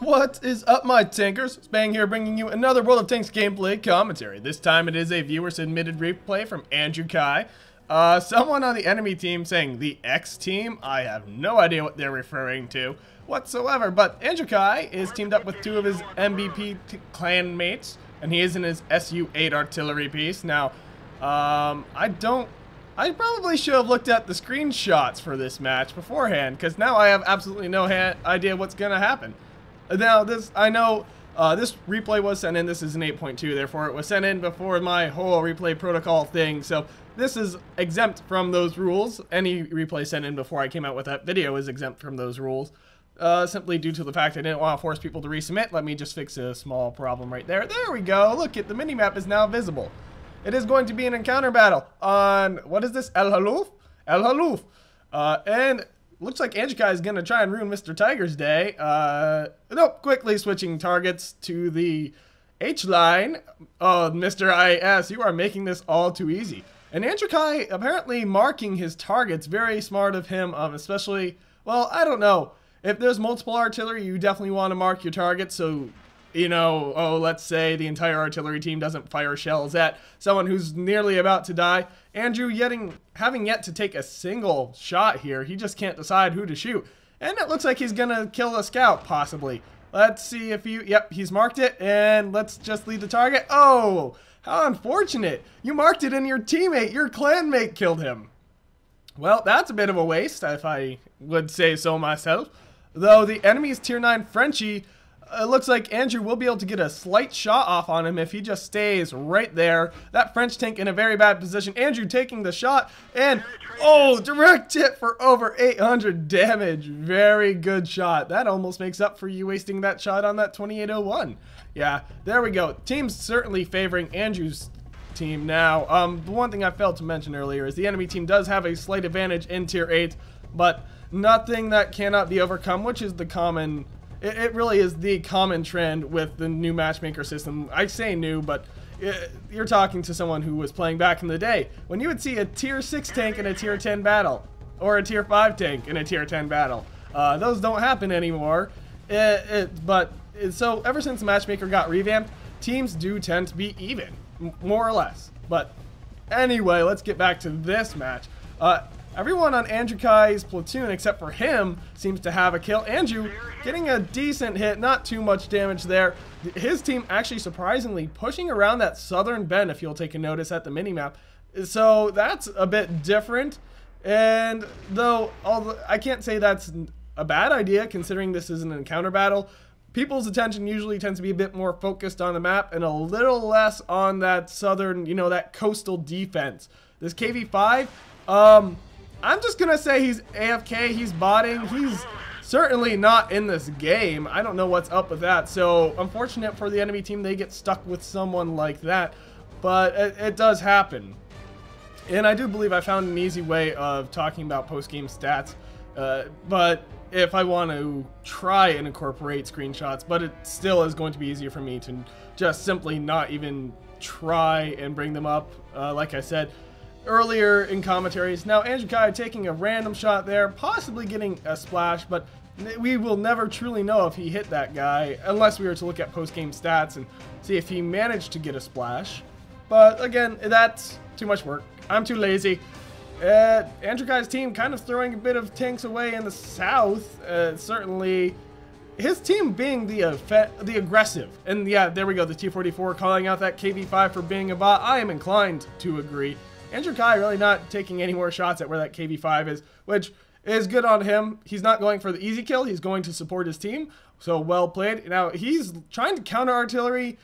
What is up, my tankers? Spang here, bringing you another World of Tanks gameplay commentary. This time it is a viewer-submitted replay from Andrew Kai. Someone on the enemy team saying the X team. I have no idea what they're referring to whatsoever, but Andrew Kai is teamed up with two of his MVP clan mates, and he is in his SU-8 artillery piece. Now, I probably should have looked at the screenshots for this match beforehand, because now I have absolutely no idea what's going to happen. Now, I know this replay was sent in. This is an 8.2, therefore it was sent in before my whole replay protocol thing, so this is exempt from those rules. Any replay sent in before I came out with that video is exempt from those rules, simply due to the fact I didn't want to force people to resubmit. Let me just fix a small problem right there. There we go. Look, the minimap is now visible. It is going to be an encounter battle on, what is this, El Haluf? El Haluf. And looks like Andrew Kai is going to try and ruin Mr. Tiger's day. Nope, quickly switching targets to the H line. Oh, Mr. IS, you are making this all too easy. And Andrew Kai apparently marking his targets, very smart of him, especially, well, I don't know. If there's multiple artillery, you definitely want to mark your targets so, you know, oh, let's say the entire artillery team doesn't fire shells at someone who's nearly about to die. Andrew having yet to take a single shot here. He just can't decide who to shoot. And it looks like he's going to kill a scout, possibly. Let's see if yep, he's marked it, and let's just lead the target. Oh, how unfortunate. You marked it and your teammate, your clanmate, killed him. Well, that's a bit of a waste, if I would say so myself. Though the enemy's tier 9 Frenchie, it looks like Andrew will be able to get a slight shot off on him if he just stays right there. That French tank in a very bad position. Andrew taking the shot, and oh, direct hit for over 800 damage. Very good shot. That almost makes up for you wasting that shot on that 2801. Yeah, there we go. Team's certainly favoring Andrew's team now. The one thing I failed to mention earlier is the enemy team does have a slight advantage in tier 8, but nothing that cannot be overcome, which is the common... It really is the common trend with the new matchmaker system. I say new, but you're talking to someone who was playing back in the day, when you would see a tier 6 tank in a tier 10 battle, or a tier 5 tank in a tier 10 battle. Those don't happen anymore. So ever since the matchmaker got revamped, teams do tend to be even, more or less. But anyway, let's get back to this match. Everyone on Andrew Kai's platoon, except for him, seems to have a kill. Andrew getting a decent hit, not too much damage there. His team actually surprisingly pushing around that southern bend, if you'll take a notice at the minimap. So that's a bit different. And though I can't say that's a bad idea, considering this is an encounter battle, people's attention usually tends to be a bit more focused on the map and a little less on that southern, you know, that coastal defense. This KV-5, I'm just going to say he's AFK, he's botting, he's certainly not in this game. I don't know what's up with that, so unfortunate for the enemy team they get stuck with someone like that, but it does happen. And I do believe I found an easy way of talking about post-game stats, but if I want to try and incorporate screenshots, but it still is going to be easier for me to just simply not even try and bring them up, like I said earlier in commentaries. Now, Andrew Kai taking a random shot there, possibly getting a splash, but we will never truly know if he hit that guy unless we were to look at post-game stats and see if he managed to get a splash. But again, that's too much work. I'm too lazy. Andrew Kai's team kind of throwing a bit of tanks away in the south. Certainly, his team being the aggressive. And yeah, there we go, the T-44 calling out that KV-5 for being a bot. I am inclined to agree. Andrew Kai really not taking any more shots at where that KV-5 is, which is good on him. He's not going for the easy kill. He's going to support his team. So well played. Now, he's trying to counter artillery.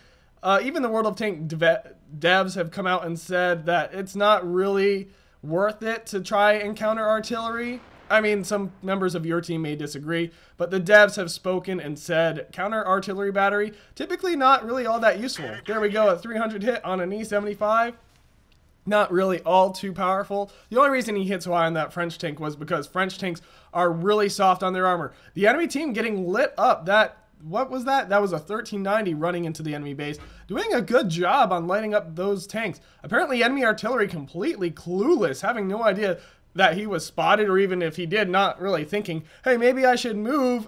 Even the World of Tank devs have come out and said that it's not really worth it to try and counter artillery. I mean, some members of your team may disagree, but the devs have spoken and said counter artillery battery, typically not really all that useful. There we go, a 300 hit on an E75. Not really all too powerful. The only reason he hit so high on that French tank was because French tanks are really soft on their armor. The enemy team getting lit up. What was that? That was a 1390 running into the enemy base. Doing a good job on lighting up those tanks. Apparently enemy artillery completely clueless, having no idea that he was spotted, or even if he did, not really thinking, hey, maybe I should move.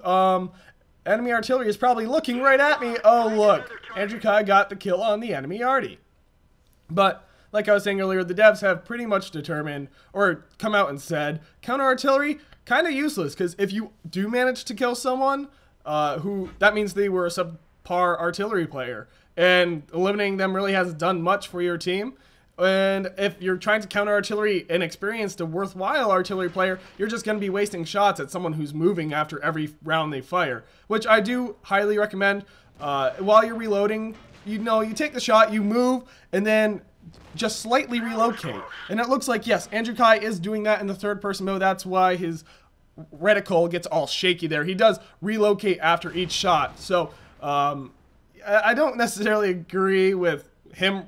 enemy artillery is probably looking right at me. Oh, look. Andrew Kai got the kill on the enemy arty. But, like I was saying earlier, the devs have pretty much determined, or come out and said, counter artillery, kind of useless. Because if you do manage to kill someone, that means they were a subpar artillery player. And eliminating them really hasn't done much for your team. And if you're trying to counter artillery an experienced, a worthwhile artillery player, you're just going to be wasting shots at someone who's moving after every round they fire. Which I do highly recommend. While you're reloading, you take the shot, you move, and then just slightly relocate. And it looks like, yes, Andrew Kai is doing that in the third person mode. That's why his reticle gets all shaky there. He does relocate after each shot. So, I don't necessarily agree with him.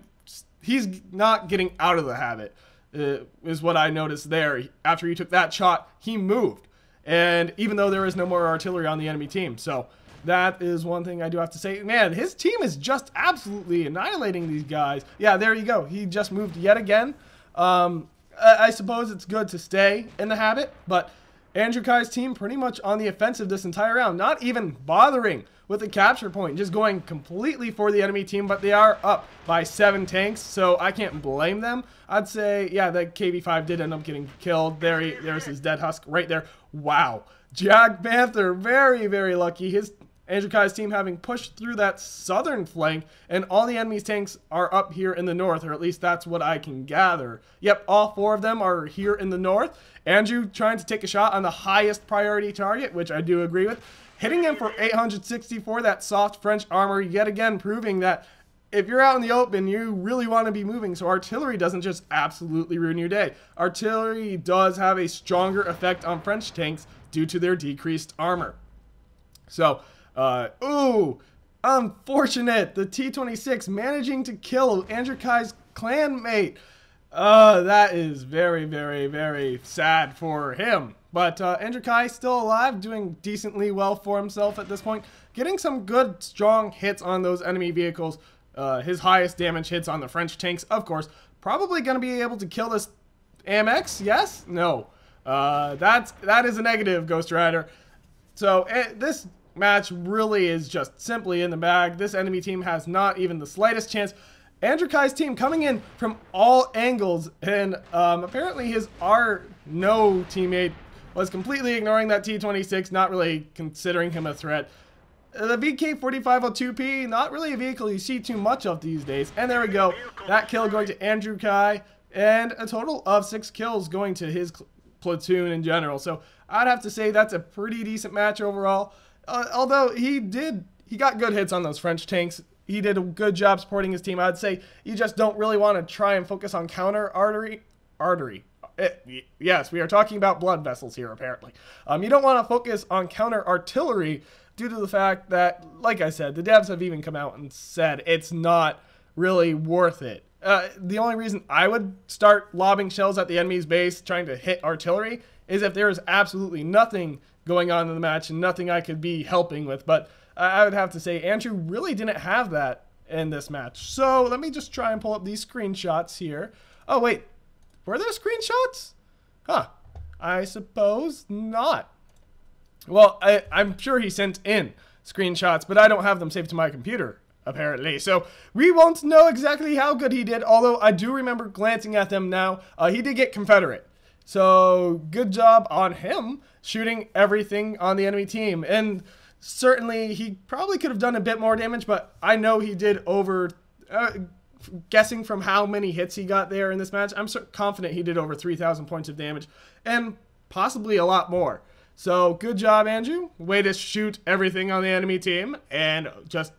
He's not getting out of the habit, is what I noticed there. After he took that shot, he moved. And even though there is no more artillery on the enemy team. So that is one thing I do have to say. Man, his team is just absolutely annihilating these guys. Yeah, there you go. He just moved yet again. I suppose it's good to stay in the habit, but Andrew Kai's team pretty much on the offensive this entire round, not even bothering with the capture point, just going completely for the enemy team, but they are up by 7 tanks, so I can't blame them. I'd say, yeah, the KV-5 did end up getting killed. There's his dead husk right there. Wow. Jack Panther, very, very lucky. Andrew Kai's team having pushed through that southern flank, and all the enemy's tanks are up here in the north, or at least that's what I can gather. Yep, all 4 of them are here in the north. Andrew trying to take a shot on the highest priority target, which I do agree with. Hitting him for 864, that soft French armor, yet again proving that if you're out in the open, you really want to be moving, so artillery doesn't just absolutely ruin your day. Artillery does have a stronger effect on French tanks due to their decreased armor. So, ooh, unfortunate. The T-26 managing to kill Andrew Kai's clanmate. That is very, very, very sad for him. But Andrew Kai still alive, doing decently well for himself at this point. Getting some good, strong hits on those enemy vehicles. His highest damage hits on the French tanks, of course. Probably going to be able to kill this AMX, yes? No. That is a negative, Ghost Rider. So this match really is just simply in the bag. This enemy team has not even the slightest chance. Andrew Kai's team coming in from all angles, and apparently his R-No teammate was completely ignoring that T-26, not really considering him a threat. The VK-4502P, not really a vehicle you see too much of these days. And there we go. That kill going to Andrew Kai, and a total of 6 kills going to his platoon in general. So I'd have to say that's a pretty decent match overall. Although he got good hits on those French tanks. He did a good job supporting his team. I'd say you just don't really want to try and focus on counter artery. Yes, we are talking about blood vessels here, apparently. You don't want to focus on counter artillery due to the fact that, like I said, the devs have even come out and said it's not really worth it. The only reason I would start lobbing shells at the enemy's base trying to hit artillery is if there is absolutely nothing going on in the match and nothing I could be helping with. But I would have to say Andrew really didn't have that in this match. So let me just try and pull up these screenshots here. Oh, wait. Were there screenshots? Huh. I suppose not. Well, I'm sure he sent in screenshots, but I don't have them saved to my computer, apparently. So we won't know exactly how good he did, although I do remember glancing at them now. He did get Confederate. So good job on him shooting everything on the enemy team. And certainly he probably could have done a bit more damage, but I know he did over... guessing from how many hits he got there in this match, I'm confident he did over 3,000 points of damage, and possibly a lot more. So, good job, Andrew. Way to shoot everything on the enemy team, and just,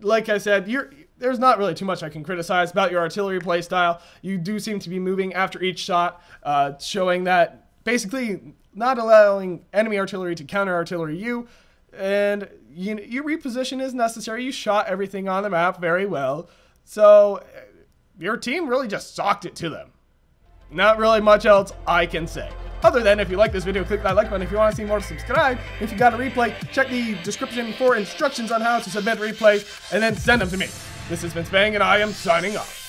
like I said, there's not really too much I can criticize about your artillery playstyle. You do seem to be moving after each shot, showing that basically not allowing enemy artillery to counter artillery you, and your reposition is necessary. You shot everything on the map very well. So, your team really just socked it to them. Not really much else I can say. Other than, if you like this video, click that like button. If you want to see more, subscribe. If you got a replay, check the description for instructions on how to submit replays, and then send them to me. This has been Spang, and I am signing off.